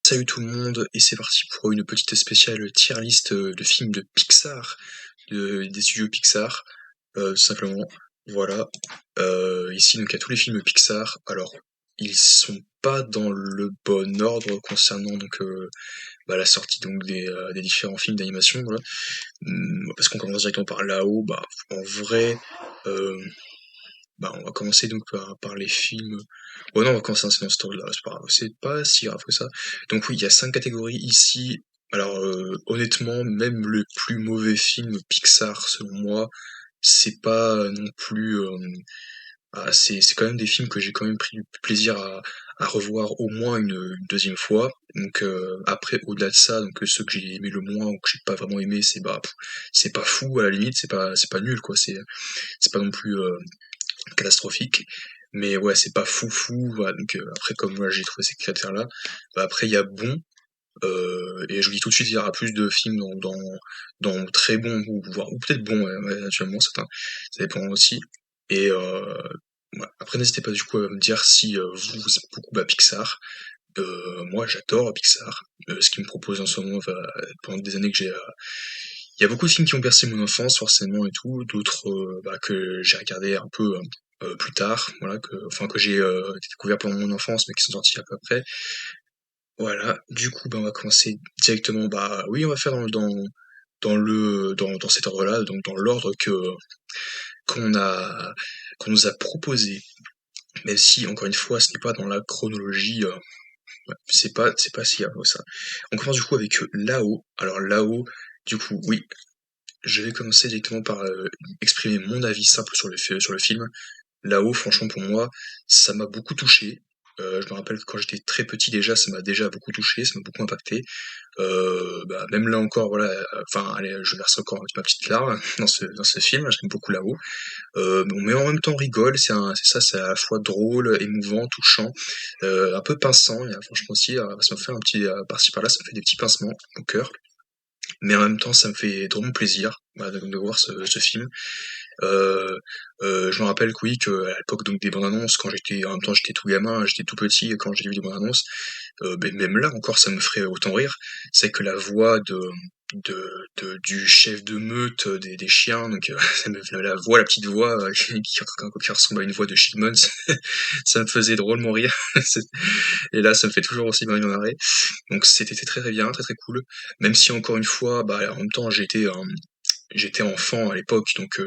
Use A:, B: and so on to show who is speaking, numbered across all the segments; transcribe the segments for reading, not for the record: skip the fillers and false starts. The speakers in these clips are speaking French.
A: Salut tout le monde, et c'est parti pour une petite spéciale tier list de films de Pixar, des studios Pixar, tout simplement. Voilà. Ici, donc, il y a tous les films Pixar. Alors, ils sont pas dans le bon ordre concernant la sortie des différents films d'animation. Voilà. Parce qu'on commence directement par là-haut. Bah, en vrai, euh, on va commencer donc par les films. Oh non, on va commencer dans cet ordre-là, c'est pas grave, c'est pas si grave que ça. Donc oui, il y a 5 catégories ici. Alors honnêtement, même le plus mauvais film Pixar, selon moi, c'est pas non plus. C'est quand même des films que j'ai quand même pris du plaisir à revoir au moins une deuxième fois. Donc après, au-delà de ça, donc ceux que j'ai aimé le moins ou que j'ai pas vraiment aimé, c'est pas fou à la limite, c'est pas nul quoi. C'est pas non plus catastrophique. Mais ouais, c'est pas fou fou. Voilà, donc après, comme moi j'ai trouvé ces critères-là, bah, après il y a bon. Et je vous dis tout de suite, il y aura plus de films dans très bon ou peut-être bon, ouais, naturellement, certains. Ça dépend aussi. Et ouais. Après, n'hésitez pas du coup à me dire si vous aimez beaucoup Pixar. Moi, j'adore Pixar. Ce qu'ils me propose en ce moment, pendant des années que j'ai il y a beaucoup de films qui ont bercé mon enfance, forcément, et tout, d'autres que j'ai regardé un peu plus tard, voilà, que j'ai découvert pendant mon enfance, mais qui sont sortis à peu près. Voilà, du coup, on va commencer directement. Bah oui, on va faire dans cet ordre-là, donc dans l'ordre qu'on a qu'on nous a proposé. Même si, encore une fois, ce n'est pas dans la chronologie, ouais, c'est pas si grave que ça. On commence du coup avec Là-haut. Alors Là-haut, du coup, oui, je vais commencer directement par exprimer mon avis simple sur le film. Là-haut, franchement, pour moi, ça m'a beaucoup touché. Je me rappelle que quand j'étais très petit déjà, ça m'a déjà beaucoup touché, ça m'a beaucoup impacté. Même là encore, voilà, enfin, allez, je verse encore ma petite larme dans ce film, j'aime beaucoup Là-haut. Mais en même temps, on rigole, c'est à la fois drôle, émouvant, touchant, un peu pinçant, et, franchement aussi, ça me fait un petit, par-ci par-là, ça me fait des petits pincements au cœur. Mais en même temps, ça me fait drôlement plaisir de voir ce film. Euh, je me rappelle que oui, que à l'époque donc des bandes annonces, quand en même temps j'étais tout gamin, j'étais tout petit quand j'ai vu les bandes annonces, même là encore ça me ferait autant rire. C'est que la voix du chef de meute des chiens, donc la petite voix qui ressemble à une voix de Shitmons, ça me faisait drôlement rire. Et là, ça me fait toujours aussi bien marrer. Donc c'était très très bien, très très cool. Même si encore une fois, en même temps j'étais enfant à l'époque, donc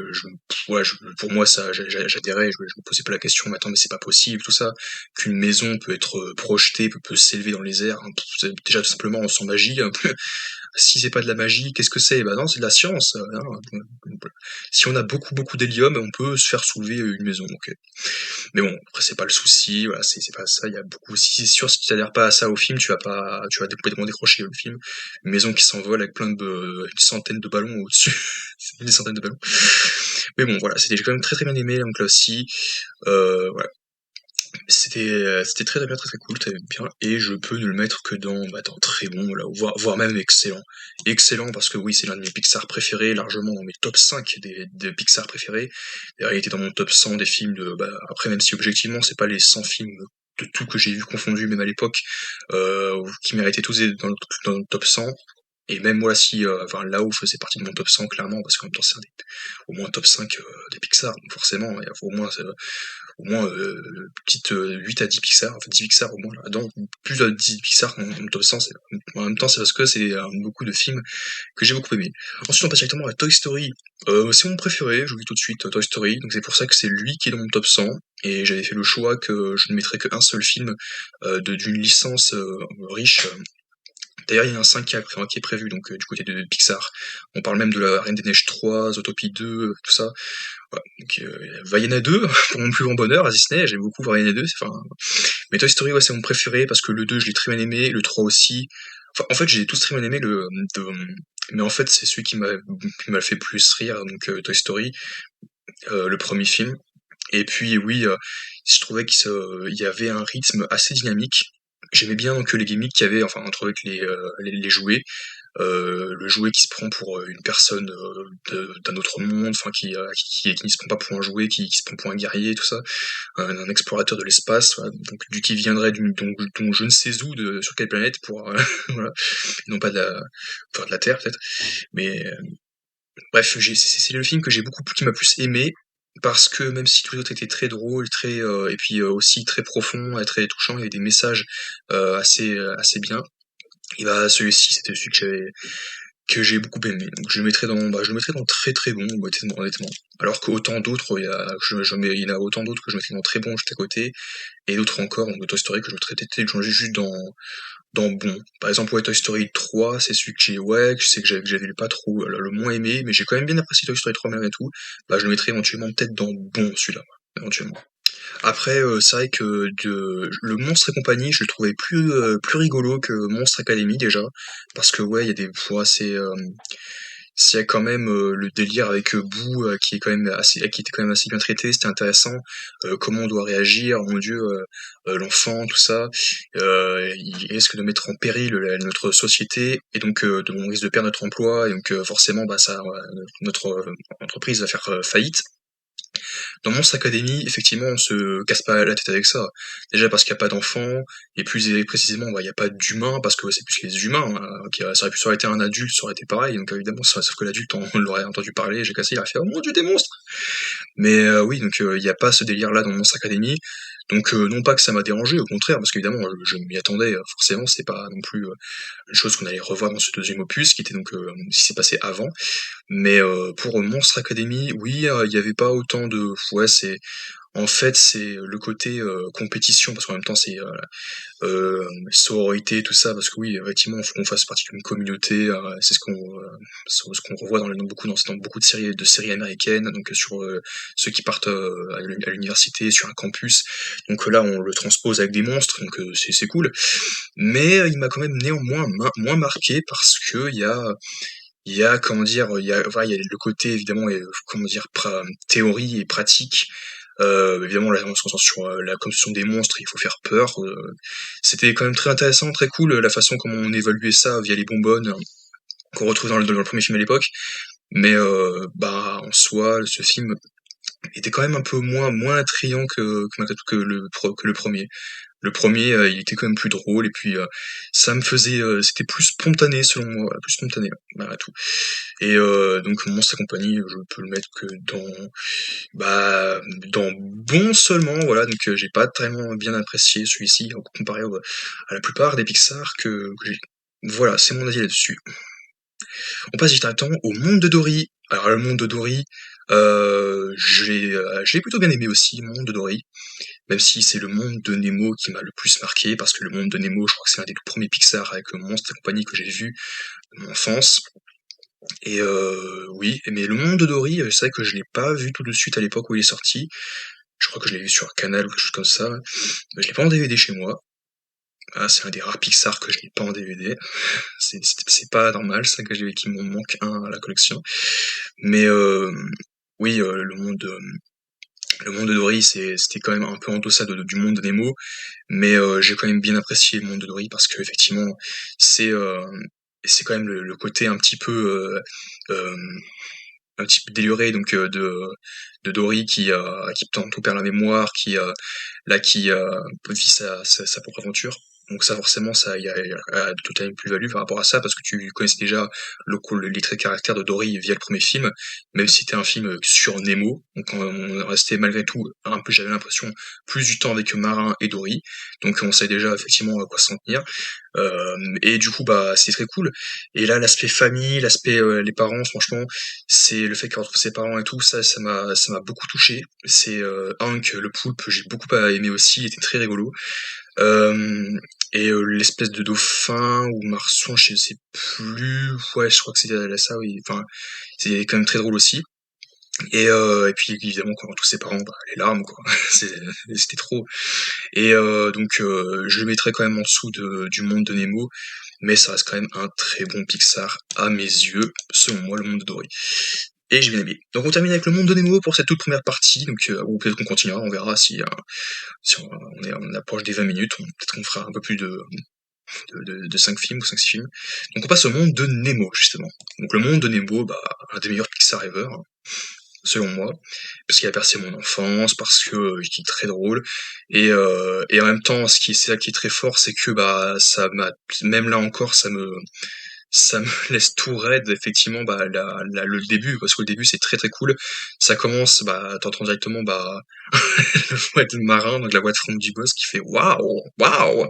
A: pour moi ça, j'adhérais, je me posais pas la question, mais attends, mais c'est pas possible, tout ça, qu'une maison peut être projetée, peut s'élever dans les airs, hein, déjà tout simplement sans magie, hein. Si c'est pas de la magie, qu'est-ce que c'est? Bah non, c'est de la science, hein. Si on a beaucoup beaucoup d'hélium, on peut se faire soulever une maison. Ok. Mais bon, après c'est pas le souci, voilà, c'est pas ça. Il y a beaucoup. Si c'est sûr, si tu t'adhères pas à ça au film, tu vas complètement décrocher le film. Une maison qui s'envole avec une centaine de ballons au-dessus, c'est des centaines de ballons. Mais bon, voilà, j'ai quand même très très bien aimé, donc là aussi, voilà, c'était très très bien, très très cool, très bien, et je peux ne le mettre que dans très bon, là, voire même excellent. Excellent parce que oui, c'est l'un de mes Pixar préférés, largement dans mes top 5 des Pixar préférés. D'ailleurs, il était dans mon top 100 des films après, même si objectivement, c'est pas les 100 films de tout que j'ai vu confondu, même à l'époque, qui méritaient tous d'être dans le top 100. Et même moi, si, là-haut faisait partie de mon top 100, clairement, parce qu'en même temps, au moins top 5 des Pixar, donc forcément, il y a au moins petite 8 à 10 Pixar, enfin 10 Pixar au moins là-dedans, plus de 10 Pixar dans le top 100, en même temps c'est parce que c'est beaucoup de films que j'ai beaucoup aimé. Ensuite on passe directement à Toy Story. C'est mon préféré, je vous dis tout de suite Toy Story, donc c'est pour ça que c'est lui qui est dans mon top 100, et j'avais fait le choix que je ne mettrais qu'un seul film d'une licence riche. D'ailleurs, il y a un 5 qui est prévu, donc du côté de Pixar. On parle même de la Reine des Neiges 3, Zootopie 2, tout ça. Ouais, donc, Vaiana 2, pour mon plus grand bonheur, à Disney, j'aime beaucoup Vaiana 2, mais Toy Story, ouais, c'est mon préféré, parce que le 2, je l'ai très bien aimé, le 3 aussi. Enfin, en fait, j'ai tous très bien aimé, mais en fait, c'est celui qui m'a fait plus rire, donc Toy Story, le premier film. Et puis, oui, je trouvais qu'il y avait un rythme assez dynamique. J'aimais bien donc les gimmicks qu'il y avait, enfin, entre avec les jouets. le jouet qui se prend pour une personne d'un autre monde, enfin qui ne se prend pas pour un jouet, qui se prend pour un guerrier, tout ça, un explorateur de l'espace, voilà, donc qui viendrait dont je ne sais où, sur quelle planète pour voilà, non pas de la Terre peut-être, mais bref, c'est le film que j'ai beaucoup qui m'a plus aimé parce que même si tous les autres étaient très drôles, et puis aussi très profonds et très touchants, il y avait des messages assez bien. Et bah celui-ci, c'était celui que j'ai beaucoup aimé. Donc je le mettrais dans très très bon, honnêtement. Alors qu'autant d'autres, il y en a autant d'autres que je mettrais dans très bon juste à côté, et d'autres encore, donc de Toy Story que je mettrais peut-être juste dans bon. Par exemple, ouais, Toy Story 3, c'est celui que je sais que j'avais pas trop le moins aimé, mais j'ai quand même bien apprécié Toy Story 3 malgré tout. Bah, je le mettrais éventuellement peut-être dans bon celui-là, éventuellement. Après, c'est vrai que le Monstre et compagnie, je le trouvais plus rigolo que Monstre Academy déjà, parce que ouais, il y a des fois c'est quand même le délire avec Boo qui était quand même assez bien traité, c'était intéressant. Comment on doit réagir, mon Dieu, l'enfant, tout ça. Il risque de mettre en péril notre société et donc on risque de perdre notre emploi et donc forcément bah notre entreprise va faire faillite. Dans Monster Academy, effectivement, on se casse pas la tête avec ça. Déjà parce qu'il n'y a pas d'enfants, et plus précisément, bah, il n'y a pas d'humains, parce que c'est plus les humains. Ça aurait été un adulte, ça aurait été pareil. Donc évidemment, sauf que l'adulte, on l'aurait entendu parler, j'ai cassé, il a fait «Oh mon dieu, des monstres!» Mais oui, donc il n'y a pas ce délire-là dans Monster Academy. Donc non pas que ça m'a dérangé, au contraire, parce qu'évidemment, je m'y attendais, forcément, c'est pas non plus une chose qu'on allait revoir dans ce deuxième opus, qui était donc ce qui s'est passé avant. Mais pour Monstre Academy, oui, il y avait pas autant de ouais, en fait, c'est le côté compétition, parce qu'en même temps, c'est sororité, tout ça, parce que oui, effectivement, il faut qu'on fasse partie d'une communauté. C'est ce qu'on revoit dans beaucoup de séries américaines, donc sur ceux qui partent à l'université, sur un campus. Donc là, on le transpose avec des monstres, donc c'est cool. Mais il m'a quand même néanmoins moins marqué parce que il y a, comment dire, voilà, il y a le côté évidemment, comment dire, théorie et pratique. Évidemment, là, on se concentre sur la construction des monstres, il faut faire peur. C'était quand même très intéressant, très cool, la façon comment on évaluait ça via les bonbonnes qu'on retrouve dans le premier film à l'époque. Mais bah, en soi, ce film était quand même un peu moins attrayant malgré tout que le premier. Le premier, il était quand même plus drôle et puis ça me faisait, c'était plus spontané selon moi, voilà, plus spontané, malgré tout. Et donc Monstre et compagnie, je peux le mettre que bah, dans bon seulement, voilà. Donc j'ai pas tellement bien apprécié celui-ci comparé à la plupart des Pixar que j'ai. Voilà, c'est mon avis là-dessus. On passe directement au monde de Dory. Alors le monde de Dory, je l'ai plutôt bien aimé aussi, le monde de Dory. Même si c'est le monde de Nemo qui m'a le plus marqué, parce que le monde de Nemo, je crois que c'est un des tout premiers Pixar avec Monstres et compagnie que j'ai vu de mon enfance. Et oui, mais le monde de Dory, c'est vrai que je l'ai pas vu tout de suite à l'époque où il est sorti. Je crois que je l'ai vu sur Canal ou quelque chose comme ça. Mais je l'ai pas en DVD chez moi. Ah, c'est un des rares Pixar que je n'ai pas en DVD. C'est pas normal, ça que j'ai qu'il m'en manque un à la collection. Mais oui, le monde de Dory, c'était quand même un peu en deçà du monde de Nemo, mais j'ai quand même bien apprécié le monde de Dory parce que effectivement, c'est euh, c'est quand même le côté euh, un petit peu déluré donc de Dory qui tantôt perd la mémoire, qui vit sa propre aventure. Donc ça forcément ça il y a tout une plus-value par rapport à ça parce que tu connaissais déjà les traits de caractère de Dory via le premier film, même si c'était un film sur Nemo. Donc on restait malgré tout un peu, j'avais l'impression, plus du temps avec Marin et Dory. Donc on savait déjà effectivement à quoi s'en tenir. Et du coup bah c'est très cool. Et là l'aspect famille, l'aspect les parents, franchement, c'est le fait qu'il retrouve ses parents et tout, ça m'a beaucoup touché. C'est Hank, le poulpe, j'ai beaucoup aimé aussi, il était très rigolo. Euh, et l'espèce de dauphin ou marsouin, je sais plus. Ouais, je crois que c'était ça, oui. Enfin, c'est quand même très drôle aussi. Et puis évidemment, quand on retrouve ses parents, bah, les larmes, quoi. C'était trop. Et donc, je le mettrais quand même en dessous du monde de Nemo, mais ça reste quand même un très bon Pixar à mes yeux, selon moi, le monde de Dory. Et j'ai bien aimé. Donc on termine avec le monde de Nemo pour cette toute première partie, donc ou peut-être qu'on continuera, on verra si on approche des 20 minutes, peut-être qu'on fera un peu plus de 5 films ou 5-6 films. Donc on passe au monde de Nemo, justement. Donc le monde de Nemo, bah, un des meilleurs Pixar ever, hein, selon moi, parce qu'il a bercé mon enfance, parce que il est très drôle, et en même temps, c'est ça qui est très fort, c'est que bah ça m'a, même là encore, ça me laisse tout raide, effectivement, bah le début, parce que le début c'est très très cool. Ça commence, bah t'entends directement bah la voix de marin, donc la voix de Franck Dubosc qui fait waouh, waouh,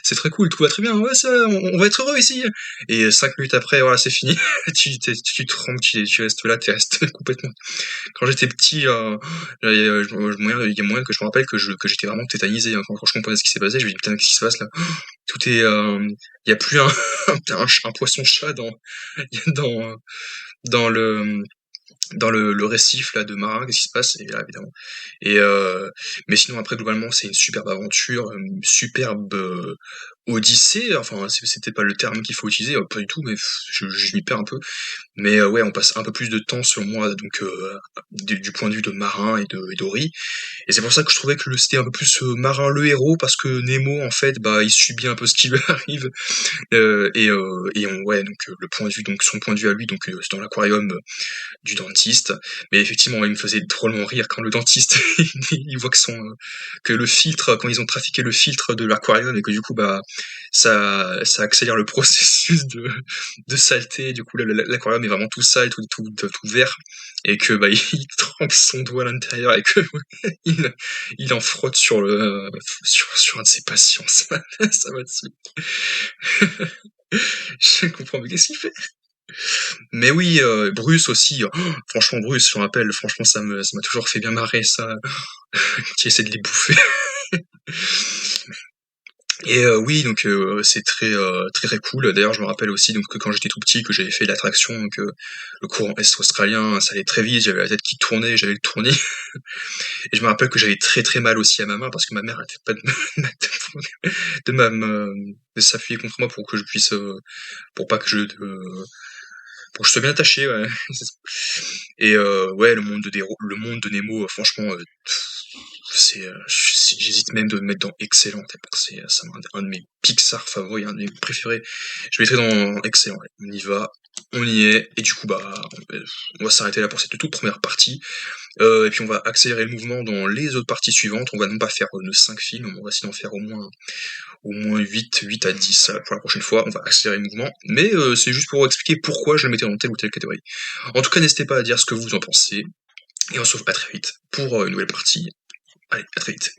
A: c'est très cool, tout va très bien, ouais, ça, on va être heureux ici. Et 5 minutes après, voilà, c'est fini. Tu te rends, tu restes là, tu restes complètement. Quand j'étais petit, il y a moyen que je me rappelle que j'étais vraiment tétanisé, hein, quand je comprenais ce qui s'est passé. Je me dis putain, qu'est-ce qui se passe là? Tout est, il y a plus un poisson-chat dans, dans le, dans le récif là de marin, qu'est-ce qui se passe? Et là, évidemment. Et mais sinon après globalement c'est une superbe aventure, une superbe odyssée. Enfin c'était pas le terme qu'il faut utiliser, pas du tout, mais je m'y perds un peu. Mais ouais, on passe un peu plus de temps selon moi, donc du point de vue de Marin et d'Ori. Et c'est pour ça que je trouvais que c'était un peu plus Marin le héros, parce que Nemo en fait, bah il subit un peu ce qui lui arrive. Ouais, donc le point de vue, donc son point de vue à lui, donc c'est dans l'aquarium du dentiste. Mais effectivement, il me faisait drôlement rire quand le dentiste il voit que le filtre, quand ils ont trafiqué le filtre de l'aquarium, et que du coup bah ça accélère le processus de saleté. Du coup l'aquarium est vraiment tout sale, tout vert, et que bah il trempe son doigt à l'intérieur, et que il, il en frotte sur un de ses patients. Ça va dessus. Je comprends, mais qu'est-ce qu'il fait? Mais oui, Bruce aussi, franchement Bruce, je me rappelle, franchement ça m'a toujours fait bien marrer ça, qui essaie de les bouffer. Et oui, donc c'est très, très, très cool. D'ailleurs, je me rappelle aussi donc que quand j'étais tout petit, que j'avais fait l'attraction, donc le courant est australien, ça allait très vite, j'avais la tête qui tournait, j'avais le tournis. Et je me rappelle que j'avais très, très mal aussi à ma main, parce que ma mère arrêtait pas de m'a me de s'appuyer contre moi pour que je puisse, pour pas que je, pour que je sois bien attaché, ouais. Et ouais, le monde de Nemo, franchement, j'hésite même de le mettre dans excellent, tellement que c'est un de mes Pixar favoris, un de mes préférés. Je mettrais dans excellent, ouais. On y va, on y est, et du coup, bah, on va s'arrêter là pour cette toute première partie. Et puis on va accélérer le mouvement dans les autres parties suivantes. On va non pas faire nos 5 films, on va essayer d'en faire au moins 8 à 10 pour la prochaine fois. On va accélérer le mouvement, mais c'est juste pour expliquer pourquoi je le mettais dans telle ou telle catégorie. En tout cas, n'hésitez pas à dire ce que vous en pensez, et on se retrouve à très vite pour une nouvelle partie. Allez, à très vite.